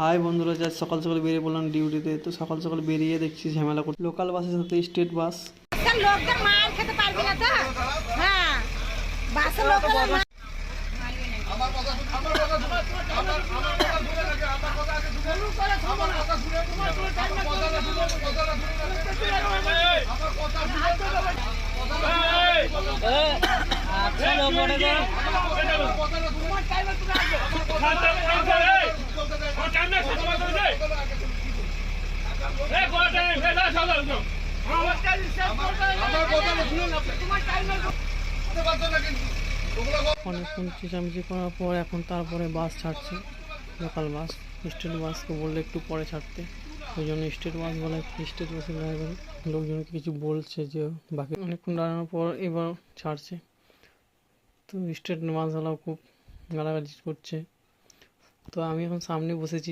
High বন্ধুরা, আজ সকাল সকাল বেরিয়ে পড়লাম ডিউটিতে। তো সকাল সকাল বেরিয়ে দেখছি ঝামেলা করছে লোকাল বাসের সাথে স্টেট বাস। লোকদের মার খেতে পারবি না তো। হ্যাঁ, বাসের লোকদের আমার কথা আমার কথা আমার কথা শুনে নাকি আমার কথা আগে শুনে করে থামো না কথা শুনে তোমার টাইম না কথা শুনে আমার কথা শুনে আচ্ছা লোক বড় গো কথা না তোমার টাইম না তুমি আসো শান্ত এই ও টাইম না তোমার করে দে এই কোন টাইম এই না চলো আমার টাইম সেট করতে আমার কথা শুনে না তোমার টাইম না কথা বলতে না কিন্তু অনেকক্ষণ চেঁচামেচি করার পর এখন তারপরে বাস ছাড়ছে, লোকাল বাস। স্টেট বাসকে বললে একটু পরে ছাড়তে, ওই জন্য স্টেট বাস বলে। স্টেট বাসের ড্রাইভার লোকজনকে কিছু বলছে যে বাকি অনেকক্ষণ দাঁড়ানোর পর এবার ছাড়ছে। তো স্টেট বাসওয়ালাও খুব গালাগালি করছে। তো আমি এখন সামনে বসেছি।